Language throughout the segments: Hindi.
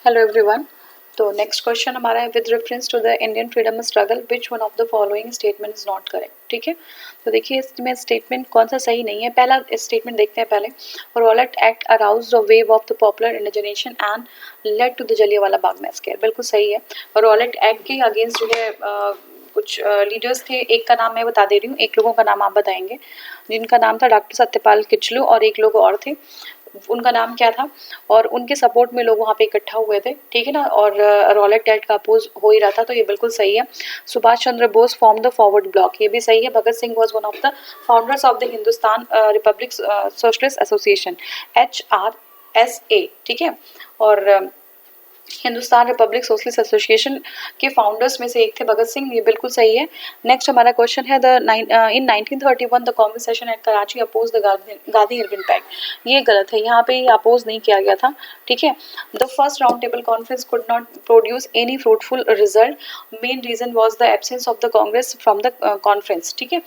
Hello everyone. तो नेक्स्ट क्वेश्चन हमारा है with reference to the Indian freedom struggle which one of the following statement is not correct. ठीक है, तो देखिए इसमें स्टेटमेंट कौन सा सही नहीं है। पहला स्टेटमेंट देखते हैं पहले। Rowlatt act arouse the wave of the popular indignation and led to the Jallianwala Bagh massacre. बिल्कुल सही है। रॉलेट एक्ट के अगेंस्ट जो है कुछ लीडर्स थे। एक का नाम मैं बता दे रही हूँ, एक लोगों का नाम आप बताएंगे, जिनका नाम था डॉक्टर सत्यपाल किचलू और एक लोग और थे, उनका नाम क्या था, और उनके सपोर्ट में लोग वहाँ पे इकट्ठा हुए थे। ठीक है ना, और रॉलेट एक्ट का अपोज हो ही रहा था, तो ये बिल्कुल सही है। Subhash Chandra Bose form the forward bloc, ये भी सही है। Bhagat Singh was one of the founders of the Hindustan republic socialist association HRSA। ठीक है, और हिंदुस्तान रिपब्लिक सोशलिस्ट एसोसिएशन के फाउंडर्स में से एक थे भगत सिंह, ये बिल्कुल सही है। नेक्स्ट हमारा क्वेश्चन है in 1931 the Congress session at Karachi oppose the Gandhi Irwin pact. ये गलत है, यहाँ पे अपोज नहीं किया गया था। ठीक है, the first round table conference could not produce any fruitful result, main reason was the absence of the Congress from the conference. ठीक है,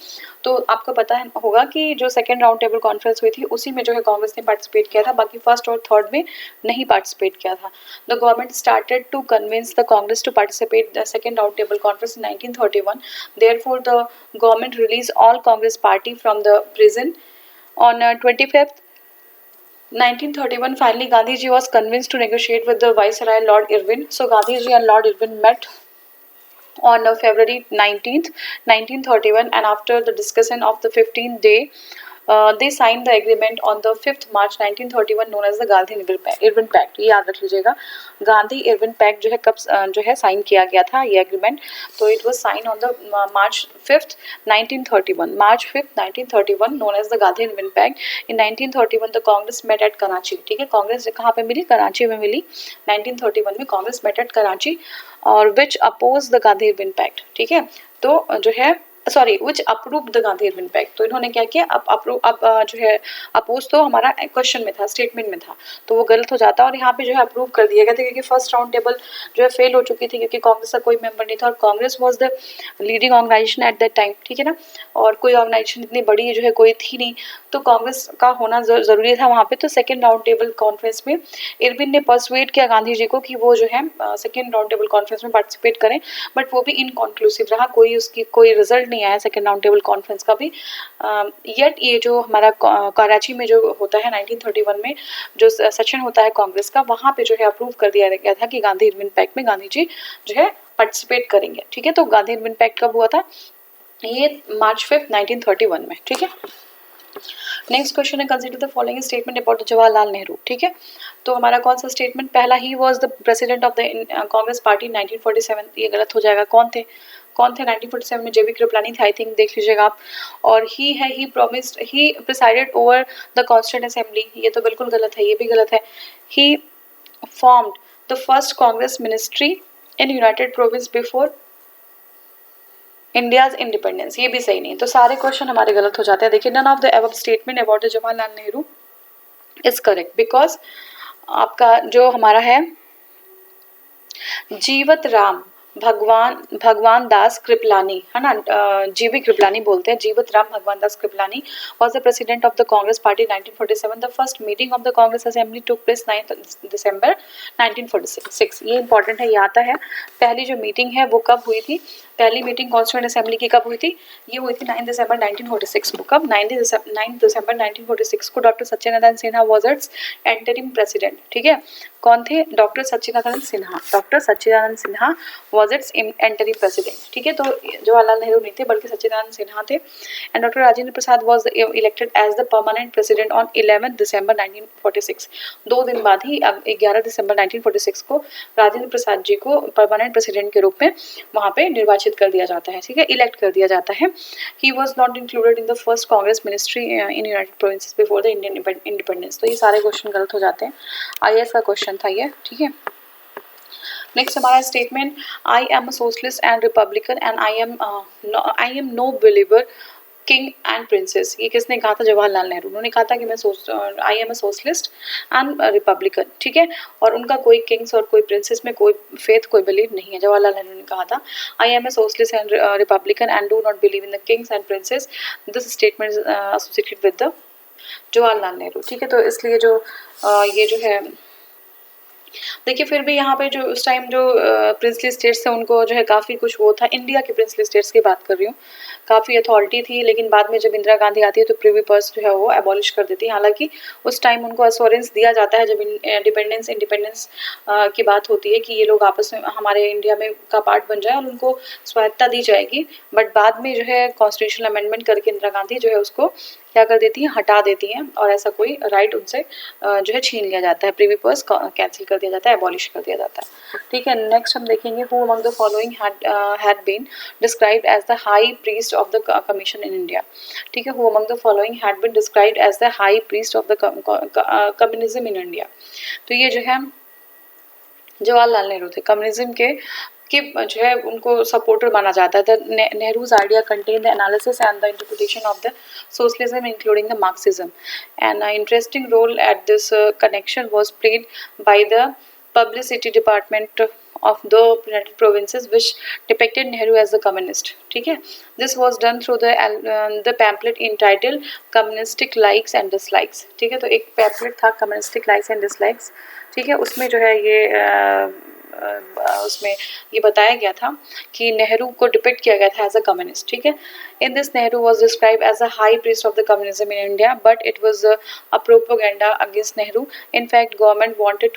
तो आपको पता है होगा कि जो सेकेंड राउंड टेबल कॉन्फ्रेंस हुई थी उसी में जो है कांग्रेस ने पार्टिसिपेट किया था, बाकी फर्स्ट और थर्ड में नहीं पार्टिसिपेट किया था। The government started to convince the Congress to participate the second round table conference in 1931. Therefore, the government released all Congress party from the prison on 25th 1931. Finally, Gandhi ji was convinced to negotiate with the Viceroy Lord Irwin. So Gandhi ji and Lord Irwin met on February 19th 1931, and after the discussion of the 15th day they signed the agreement on the 5th March 1931 known as the Gandhi Irwin pact. ये याद रख लीजिएगा, गांधी इरविन पैक्ट जो है कब जो है साइन किया गया था ये एग्रीमेंट, तो it was sign on the March 5th 1931, March 5th 1931 known as the Gandhi Irwin pact. In 1931 the Congress met at Karachi. ठीक है, कांग्रेस कहाँ पे मिली, कराची में मिली। 1931 में कांग्रेस मेट एट कराची और which oppose the Gandhi Irwin pact. ठीक है, तो जो है sorry which approve the Gandhi Irwin pact, तो इन्होंने क्या किया, अब जो है अपोज तो हमारा क्वेश्चन में था, स्टेटमेंट में था, तो वो गलत हो जाता और यहाँ पे जो है अप्रूव कर दिया गया था, क्योंकि फर्स्ट राउंड टेबल जो है फेल हो चुकी थी, क्योंकि कांग्रेस का कोई मेंबर नहीं था और Congress was the leading organisation at that time. ठीक है ना, और कोई ऑर्गेनाइजेशन इतनी बड़ी जो है कोई थी नहीं, तो कांग्रेस का होना जरूरी था वहाँ पे। तो सेकेंड राउंड टेबल कॉन्फ्रेंस में इरविन ने परसुएड किया गांधी जी को कि वो जो है सेकेंड राउंड टेबल कॉन्फ्रेंस में पार्टिसिपेट करें, बट वो भी इनकॉन्क्लूसिव रहा, कोई रिजल्ट नहीं आया सेकेंड राउंड टेबल कॉन्फ्रेंस का भी। येट ये जो हमारा कराची में जो होता है 1931 में जो सेशन होता है कांग्रेस का, वहाँ पे जो है अप्रूव कर दिया गया था कि गांधी इरविन पैक्ट में गांधी जी जो है पार्टिसिपेट करेंगे। ठीक है, तो गांधी इरविन पैक्ट कब हुआ था, ये मार्च 5th 1931 में। ठीक है, नेक्स्ट क्वेश्चन है consider the following statement about Jawaharlal Nehru. ठीक है, तो हमारा कौन सा स्टेटमेंट, पहला ही was the president of the Congress party 1947, ये गलत हो जाएगा। कौन थे 1947 में, जेबी कृपलानी थे, आई थिंक देख लीजिएगा आप। और he promised he presided over the constituent assembly, ये तो बिल्कुल गलत है, ये भी गलत है। He formed the first Congress ministry in united province before India's independence, ये भी सही नहीं। तो सारे क्वेश्चन हमारे गलत हो जाते हैं। देखिए, none of the above statement about Jawaharlal Nehru is correct, because आपका जो हमारा है जीवत राम भगवान दास कृपलानी है ना, जीवी कृपलानी बोलते हैं, Jivat Ram Bhagwan Das Kripalani was the president of the Congress party 1947। The first meeting of the Congress assembly took place 9 December 1946। ये इंपॉर्टेंट है, ये आता है। पहली जो मीटिंग है वो कब हुई थी, पहली मीटिंग कॉन्स्टिट्यूंट असेंबली की कब हुई थी, ये हुई थी 9 दिसंबर 1946 को। कब, 9 दिसंबर 1946 को। Doctor Sachchidanand Sinha was it's interim president. ठीक है, कौन थे, doctor Sachchidanand Sinha, doctor Sachchidanand Sinha was it's interim president. ठीक है, तो जवाहरलाल नेहरू नहीं थे बल्कि सच्चिदानंद सिन्हा थे। And doctor Rajendra Prasad was elected as the permanent president on 11 December 1946। 2 दिन बाद ही 11 दिसंबर 1946 को राजेंद्र प्रसाद जी को परमानेंट प्रेसिडेंट के रूप में वहाँ पे निर्वाचित कर दिया जाता है। ठीक है, इलेक्ट कर दिया जाता है। He was not included in the first Congress ministry in United provinces before the Indian independence. तो ये सारे क्वेश्चन गलत हो जाते हैं। IAS का क्वेश्चन था ये। ठीक है, नेक्स्ट हमारा statement, I am a socialist and republican and I am no believer king and princes. ये किसने कहा था, जवाहरलाल नेहरू। उन्होंने कहा था कि मैं आई am a socialist and Republican. ठीक है, और उनका कोई किंग्स और कोई प्रिंसेस में कोई फेथ कोई बिलीव नहीं है, जवाहरलाल नेहरू ने कहा था। आई am a socialist and republican and do not believe in the Kings and princess. This statement associated with the Jawaharlal Nehru. ठीक है, तो इसलिए जो ये जो है देखिए फिर भी यहाँ पे जो उस टाइम जो प्रिंसली स्टेट्स थे उनको जो है काफ़ी कुछ वो था, इंडिया के प्रिंसली स्टेट्स की बात कर रही हूँ, काफ़ी अथॉरिटी थी, लेकिन बाद में जब इंदिरा गांधी आती है तो प्रिवी पर्स जो है वो एबॉलिश कर देती है। हालांकि उस टाइम उनको अश्योरेंस दिया जाता है जब इंडिपेंडेंस की बात होती है कि ये लोग आपस में हमारे इंडिया में का पार्ट बन जाए और उनको स्वायत्ता दी जाएगी, बट बाद में जो है कॉन्स्टिट्यूशनल अमेंडमेंट करके इंदिरा गांधी जो है उसको क्या कर देती हैं, हटा देती हैं, और ऐसा कोई राइट उनसे जो है छीन लिया जाता है, प्रीवी पर्स कैंसिल कर दिया जाता है, एबॉलिश कर दिया जाता है। ठीक है, नेक्स्ट हम देखेंगे who among the following had been described as the high priest of the commission in India. ठीक है, who among the following had been described as the high priest of the communism in India. तो ये जो है जवाहरलाल नेहरू थे, कम्युनिज्म के जो है उनको सपोर्टर माना जाता है। The Nehru's idea contain the analysis and the interpretation of the socialism including the Marxism, and interesting role at this connection was played by the publicity department of the United Provinces which depicted Nehru as a communist. ठीक है, this was done through the pamphlet entitled communistic likes and dislikes. ठीक है, तो एक pamphlet था communistic likes and dislikes. ठीक है, उसमें जो है ये उसमें ये बताया गया था कि नेहरू को डिपिक्ट किया गया था एज अ कम्युनिस्ट। ठीक है, in this Nehru was describe as a high priest of the communism in India, but it was a propaganda against Nehru. In fact, government wanted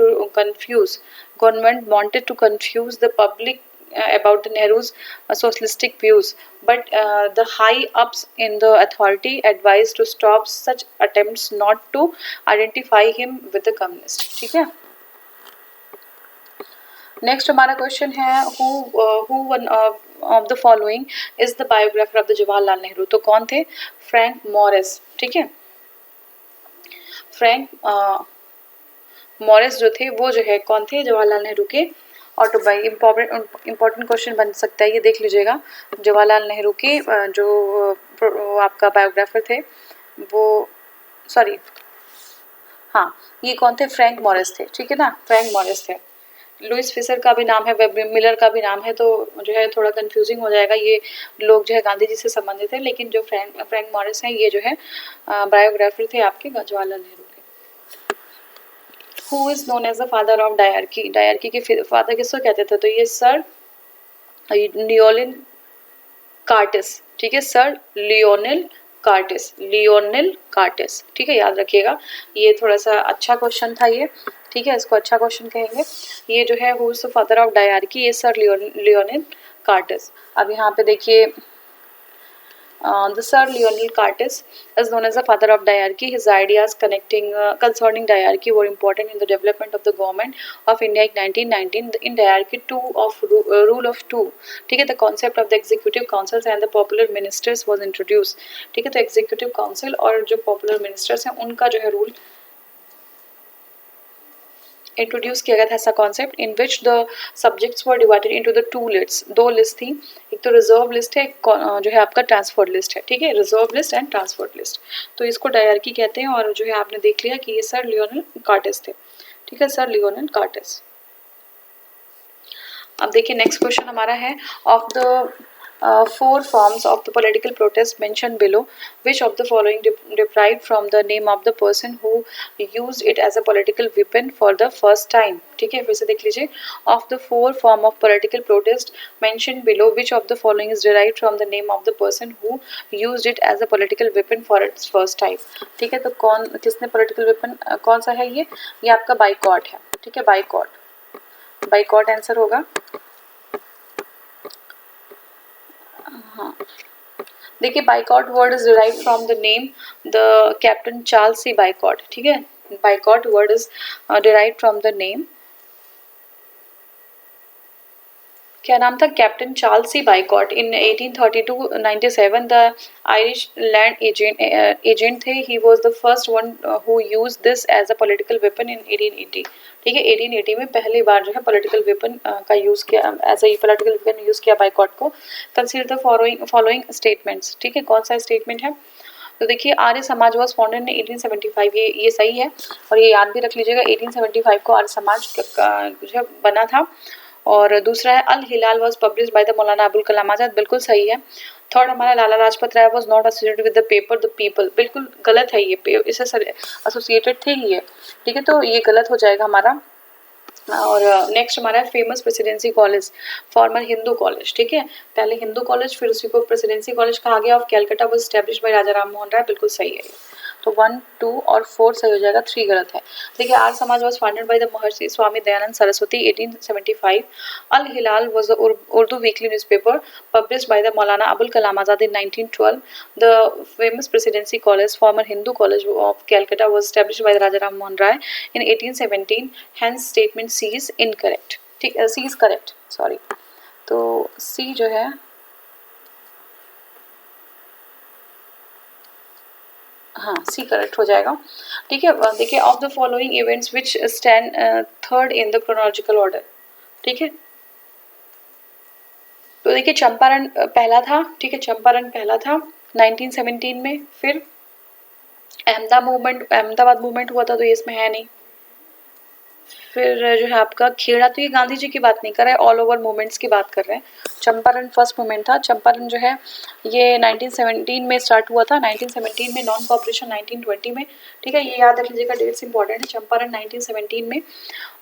to confuse the public about the Nehru's socialistic views, but the high-ups in the authority advised to stop such attempts, not to identify him with the communist. ठीक है, नेक्स्ट हमारा क्वेश्चन है who one of the following is the biographer of the Jawaharlal Nehru. तो कौन थे? Frank Morris. ठीक है, फ्रैंक मॉरिस जो थे वो जो है कौन थे? जवाहरलाल नेहरू के ऑटोबाई। इंपॉर्टेंट क्वेश्चन बन सकता है, ये देख लीजिएगा। जवाहरलाल नेहरू के जो आपका बायोग्राफर थे वो, सॉरी हाँ, ये कौन थे? फ्रैंक मॉरिस थे। ठीक है ना, फ्रैंक मॉरिस थे। लुइस फिशर का भी नाम है, वेब मिलर का भी नाम है, तो जो है थोड़ा कंफ्यूजिंग हो जाएगा। ये लोग जो है गांधी जी से संबंधित है, लेकिन जो फ्रैंक मॉरिस हैं ये जो है बायोग्राफर थे आपके जवाहरलाल नेहरू के। Who is known as the father of diarchy. Diarchy के फादर किसको कहते थे? तो ये सर लियोनिल कार्टिस। ठीक है, sir Lionel Curtis, Lionel Curtis. ठीक है, याद रखिएगा, ये थोड़ा सा अच्छा क्वेश्चन था ये। ठीक है, इसको अच्छा क्वेश्चन कहेंगे। ये जो है who is the father of dyarchy, ये सर लियोनिल कार्टिस। अब यहाँ पे देखिए the Sir Lionel Curtis is known as the father of diarchy. His ideas concerning diarchy were important in the development of the government of India in 1919. In diarchy rule of two, ठीक है, the concept of the executive councils and the popular ministers was introduced. ठीक है, तो executive council और जो popular ministers हैं उनका जो है रूल इंट्रोड्यूस किया गया था ऐसा concept, in which the subjects were divided into the two lists. दो लिस्ट थी, एक तो रिजर्व लिस्ट है, एक जो है आपका ट्रांसफर्ड लिस्ट है। ठीक है, reserve list and transferred list, तो इसको डायरकी कहते हैं। और जो है आपने देख लिया कि ये सर लियोनिल कार्टिस थे। ठीक है, सर लियोनिल कार्टिस। अब देखिए नेक्स्ट क्वेश्चन हमारा है, of the four forms of the political protest mentioned below, which of the following derived from the name of the person who used it as a political weapon for the first time? ठीक है, फिर से देख लीजिए, of the four form of political protest mentioned below, which of the following is derived from the name of the person who used it as a political weapon for its first time? ठीक है, तो कौन किसने political weapon कौन सा है? ये आपका बाइकॉट है। ठीक है, बाइकॉट आंसर होगा। हाँ, देखिए boycott word is derived from the name the captain Charles C Boycott. ठीक है, boycott word is derived from the name, क्या नाम था? Captain Charles C Boycott. In 1832-97 the Irish land agent थे। He was the first one who used this as a political weapon in 1880। ठीक है, 1880 में पहली बार जो है पॉलिटिकल वेपन का यूज़ किया, as a political weapon use किया बाइकॉट को। Consider the following statements. ठीक है, कौन सा स्टेटमेंट है? तो देखिए, Arya Samaj was founded in 1875, ये सही है, और ये याद भी रख लीजिएगा, 1875 को आर्य समाज जो है बना था। और दूसरा है Al Hilal was published by the Maulana Abul Kalam Azad, बिल्कुल सही है। थर्ड हमारा Lala Lajpat Rai was not associated with the paper the people, बिल्कुल गलत है, ये इससे एसोसिएटेड थे ही है। ठीक है, तो ये गलत हो जाएगा हमारा। और नेक्स्ट हमारा है famous presidency college, farmer Hindu college, ठीक है, पहले हिंदू कॉलेज फिर उसी को प्रेसिडेंसी कॉलेज कहा गया of Calcutta was established by Raja Ram Mohan Roy, बिल्कुल सही है ये। तो 1, 2 और 4 सही हो जाएगा, 3 गलत है। देखिए Arya Samaj was founded by the Maharshi Swami Dayanand Saraswati 1875। Al Hilal was the Urdu weekly newspaper published by the Maulana Abul Kalam Azad in 1912. The famous Presidency College, former Hindu College of Calcutta, was established by Raja Ram Mohan Rai in 1817. Hence statement C is incorrect. ठीक है, C is correct. Sorry. तो C जो है हाँ सी करेक्ट हो जाएगा, ठीक है। देखिए of the following events which stand third in the chronological order, ठीक है। तो देखिए चंपारण पहला था, ठीक है, चंपारण पहला था 1917 में। फिर अहमदाबाद मूवमेंट हुआ था, तो ये इसमें है नहीं। फिर जो है आपका खेड़ा, तो ये गांधी जी की बात नहीं कर रहा है, ऑल ओवर मूवमेंट्स की बात कर रहे हैं। चंपारण फर्स्ट मूवमेंट था, चंपारण जो है ये 1917 में स्टार्ट हुआ था, 1917 में, नॉन कॉपरेशन 1920 में, ठीक है, ये याद रख लीजिएगा, डेट्स इंपॉर्टेंट है। चंपारण 1917 में,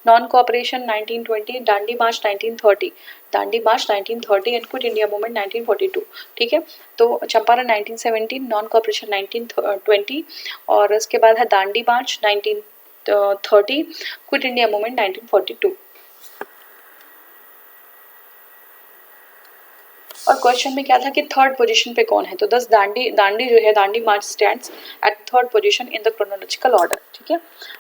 non cooperation 1920, Dandi March 1930, Dandi March 1930 and quit India movement 1942, ठीक है। तो चंपारण 1917, नॉन कॉपरेशन 1920 और उसके बाद है दांडी मार्च 1930, क्विट इंडिया मूवमेंट 1942। और क्वेश्चन में क्या था कि थर्ड पोजीशन पे कौन है, तो 10 दांडी जो है, Dandi march stands at third position in the chronological order, ठीक है।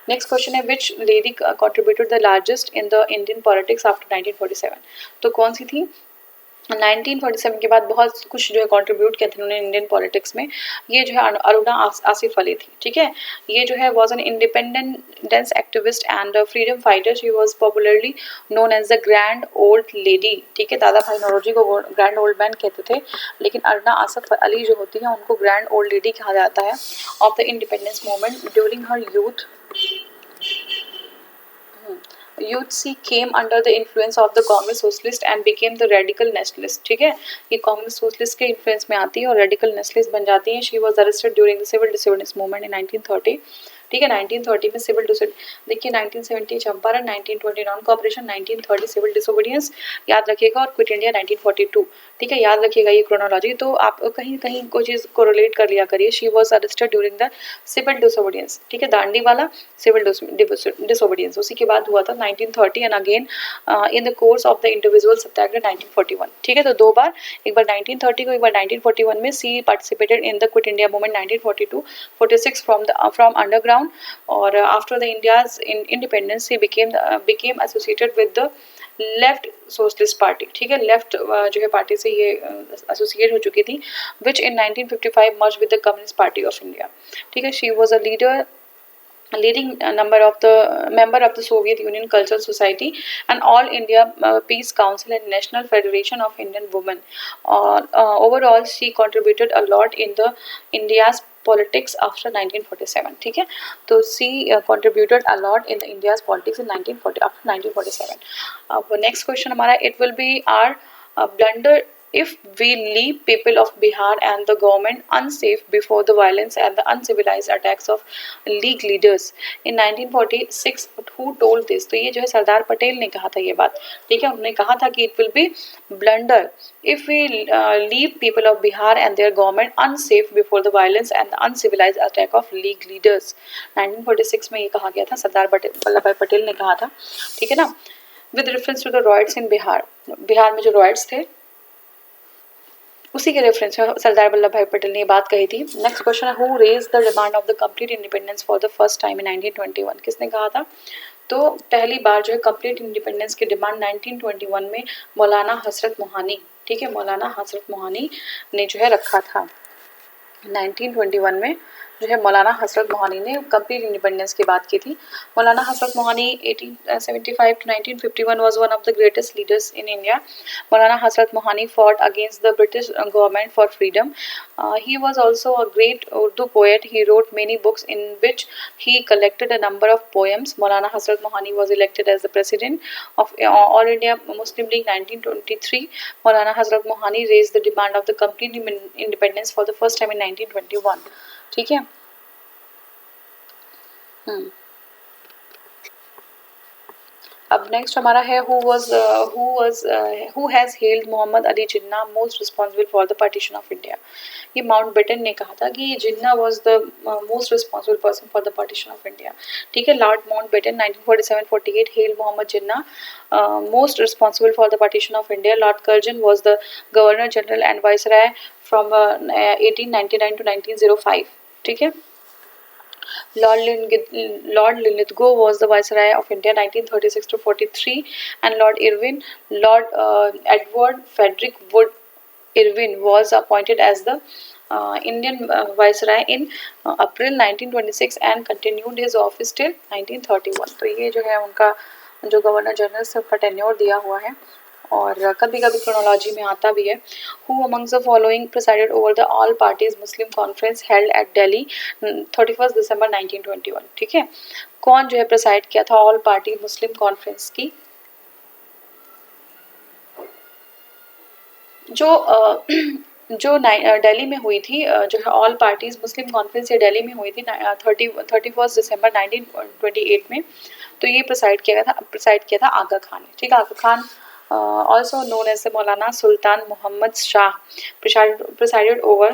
नेक्स्ट क्वेश्चन है which lady contributed the largest in the Indian politics after 1947, तो कौन सी थी। 1947 के बाद बहुत कुछ जो है कंट्रीब्यूट किया था उन्होंने इंडियन पॉलिटिक्स में, ये जो है अरुणा आसिफ अली थी, ठीक है। ये जो है was an independence activist and freedom fighter, she was popularly known as the grand old lady, ठीक है। दादा भाई नौरोजी को ग्रैंड ओल्ड मैन कहते थे, लेकिन अरुणा आसिफ अली जो होती है उनको ग्रैंड ओल्ड लेडी कहा जाता है of the independence movement during her youth. Youth she came under the influence of the Congress socialist and became the radical nationalist, ठीक है, ये कांग्रेस सोशलिस्ट के इन्फ्लुएंस में आती है और रेडिकल नेशनलिस्ट बन जाती है। She was arrested during the civil disobedience movement in 1930, ठीक है, 1930 में सिविल डिसोबीडियंस, देखिए 1970 Champaran, 1920 non cooperation, 1930 civil disobedience, याद रखिएगा, और क्विट इंडिया 1942, ठीक है, याद रखिएगा ये क्रोनोलॉजी। तो आप कहीं कहीं कोई चीज़ को रिलेट कर लिया करिए। She was arrested during the civil disobedience, ठीक है, दांडी वाला सिविल डिसोबीडियंस, उसी के बाद हुआ था 1930 and again in the course of the individual satyagraha 1941, ठीक है। तो दो बार, एक बार 1930 को, एक बार 1941 में she participated in the quit India movement 1942, 46 from underground, और after the India's independence he became associated with the left socialist party, ठीक है, लेफ्ट जो है पार्टी से ये एसोसिएट हो चुकी थी, विच इन 1955 merge with the communist party of India, ठीक है। She was a leading member of the Soviet Union Cultural Society and All India Peace Council and National Federation of Indian Women. Overall, she contributed a lot in the India's politics after 1947, ठीक है। तो she contributed a lot in the India's politics in 1940 after 1947. अब next question हमारा, it will be our blunder if we leave people of Bihar and the government unsafe before the violence and the uncivilized attacks of League leaders in 1946, who told this, तो ये जो है सरदार पटेल ने कहा था ये बात, ठीक है, उन्होंने कहा था कि it will be blunder if we leave people of Bihar and their government unsafe before the violence and the uncivilized attack of League leaders, 1946 में ये कहा गया था, सरदार वल्लभ भाई पटेल ने कहा था, ठीक है ना, with reference to the riots in Bihar, Bihar में जो riots थे उसी के रेफरेंस में सरदार वल्लभ भाई पटेल ने ये बात कही थी। नेक्स्ट क्वेश्चन है, who raise the demand of the complete independence for the first time in 1921, किसने कहा था। तो पहली बार जो है कंप्लीट इंडिपेंडेंस की डिमांड 1921 में मौलाना हजरत मोहानी, ठीक है, मौलाना हजरत मोहानी ने जो है रखा था। 1921 में जो है मौलाना हजरत मोहानी ने कंप्लीट इंडिपेंडेंस की बात की थी। मौलाना हजरत Mohani 1875 to 1951 was one of the greatest leaders in India. Maulana Hazrat Mohani fought against the British government for freedom. He was also a great Urdu poet. He wrote many books in which he collected a number of poems. Maulana Hazrat Mohani was elected as the president of All India Muslim League 1923. Maulana Hazrat Mohani raised the demand of the complete independence for the first time in 1921. ठीक है। अब नेक्स्ट हमारा है who has held Mohammad Ali Jinnah most responsible for the partition of India. ये माउंटबेटन ने कहा था कि Jinnah was the most responsible person for the partition of India. ठीक है, lord Mountbatten 1947-48 held Mohammad Jinnah most responsible for the partition of India. Lord Curzon was the governor general and viceroy from 1899 to 1905। ठीक है, Lord Linlithgow was the Viceroy of India 1936 to 43, and Lord Edward Frederick Wood Irwin was appointed as the Indian Viceroy in April 1926 and continued his office till 1931। तो ये जो है उनका जो गवर्नर जनरल से उनका टेन्योर दिया हुआ है, और कभी कभी क्रोनोलॉजी में आता भी है। Who amongst the following presided over the all parties Muslim conference held at Delhi 31 दिसंबर 1921। ठीक है, कौन जो है प्रिसाइड किया था ऑल पार्टी मुस्लिम कॉन्फ्रेंस की? जो दिल्ली में हुई थी, जो है ऑल पार्टीज मुस्लिम कॉन्फ्रेंस ये दिल्ली में हुई थी 31 दिसंबर 1928 में। तो ये प्रिसाइड किया था आगा खान ने। ठीक है, आगा Khan also known as the Maulana Sultan Muhammad Shah presided over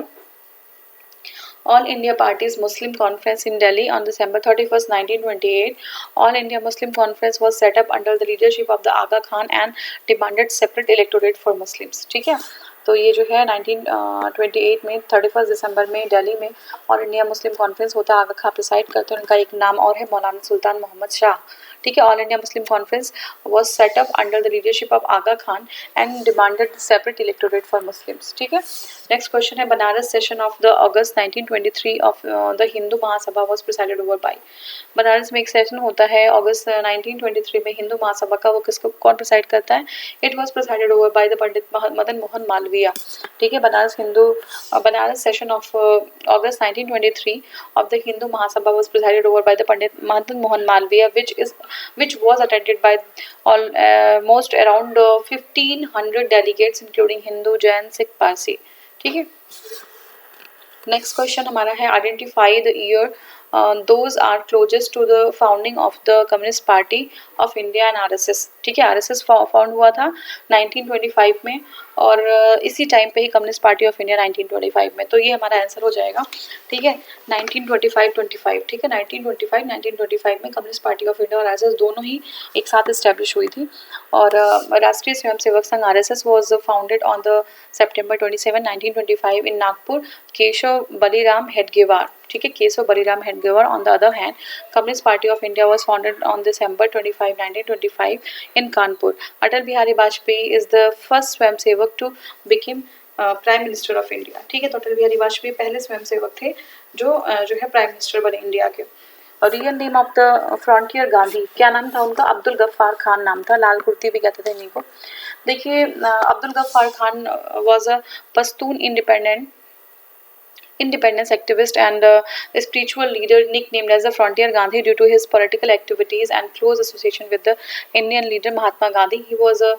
All India Party's Muslim Conference in Delhi on December 31st, 1928. All India Muslim Conference was set up under the leadership of the Aga Khan and demanded separate electorate for Muslims. ठीक है, तो ये जो है 1928 में 31 दिसंबर में दिल्ली में ऑल इंडिया मुस्लिम कॉन्फ्रेंस होता है। आगा खान प्रिसाइड करते हैं, उनका एक नाम और है मौलाना सुल्तान मोहम्मद शाह। ठीक है, all India Muslim conference was set up under the leadership of Aga Khan and demanded separate electorate for Muslims. ठीक है, नेक्स्ट क्वेश्चन है Banaras session of the August 1923 of the Hindu Mahasabha was presided over by. Banaras में एक सेशन होता है अगस्त 1923 में हिंदू महासभा का, वो किसको कौन प्रिसाइड करता है? It was presided over by the Pandit Madan Mohan Malaviya. ठीक है, Banaras session of August 1923 of the Hindu Mahasabha was presided over by the Pandit Madan Mohan Malviya, which was attended by almost around 1500 delegates including Hindu, Jain, Sikh, Parsi। ठीक है, नेक्स्ट क्वेश्चन हमारा है identify the year those are closest to the founding of the Communist Party of India and RSS। ठीक है, RSS फाउंड हुआ था 1925 में, और इसी टाइम पे ही कम्युनिस्ट पार्टी ऑफ इंडिया 1925 में। तो ये हमारा आंसर हो जाएगा। ठीक है, 1925 ठीक है, 1925 में कम्युनिस्ट पार्टी ऑफ इंडिया और आरएसएस दोनों ही एक साथ इस्टेब्लिश हुई थी। और राष्ट्रीय Swayamsevak Sangh RSS was founded on the September 27, 1925 in Nagpur, Keshav Baliram Hedgewar। ठीक है, Keshav Baliram Hedgewar. On the other hand communist party of India was founded on December 25, 1925 in Kanpur. Atal Bihari Vajpayee is the first swayamsevak to become prime minister of India. ठीक है, तो अटल बिहारी वाजपेयी पहले स्वयंसेवक थे जो है प्राइम मिनिस्टर बने इंडिया के। Real name of the frontier Gandhi, क्या नाम था उनका? अब्दुल गफ्फार खान नाम था, लाल कुर्ती भी कहते थे इन्हीं को। देखिए, Abdul Ghaffar Khan was a Pashtun independence activist and a spiritual leader nicknamed as the Frontier Gandhi due to his political activities and close association with the Indian leader Mahatma Gandhi. He was a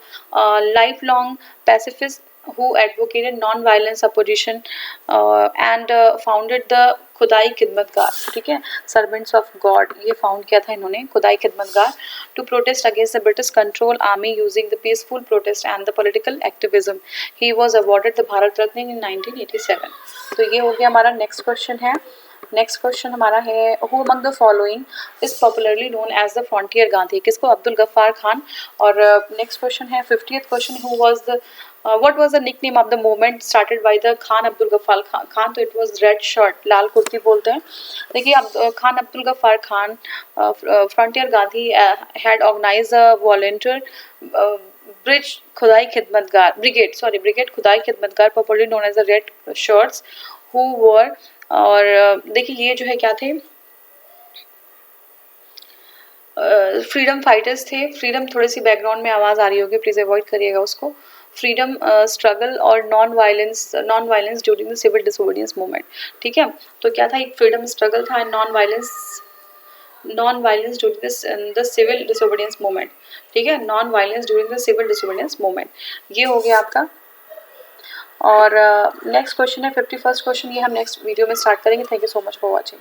lifelong pacifist who advocated non-violence opposition and founded the खुदाई खिदमतगार। ठीक है, सर्वेंट्स ऑफ गॉड, ये फाउंड किया था इन्होंने, Khudai Khidmatgar, to protest against the British control army using the peaceful protest and the political activism. He was awarded the Bharat Ratna in 1987। तो ये हो गया हमारा। नेक्स्ट क्वेश्चन है, नेक्स्ट क्वेश्चन हमारा है who among the following is popularly known as the frontier Gandhi. किसको? अब्दुल गफ्फार खान। और नेक्स्ट क्वेश्चन है 50th question, who was the what was the nickname of the movement started by the Khan Abdul Ghaffar Khan? तो it was red shirt, Lal Kurti बोलते हैं। देखिए, Khan Abdul Ghaffar Khan frontier Gandhi had organized a volunteer brigade Khudai Khidmatgar popularly known as the red shirts who were, और देखिए ये जो है क्या थे, फ्रीडम फाइटर्स थे। फ्रीडम, थोड़ी सी बैकग्राउंड में आवाज़ आ रही होगी, प्लीज़ अवॉइड करिएगा उसको। फ्रीडम स्ट्रगल और non violence during the civil disobedience movement. ठीक है, तो क्या था, एक फ्रीडम स्ट्रगल था, non violence during the civil disobedience movement. ठीक है, non violence during the civil disobedience movement, ये हो गया आपका। और नेक्स्ट क्वेश्चन है 51st क्वेश्चन, ये हम नेक्स्ट वीडियो में स्टार्ट करेंगे। Thank you so much for watching.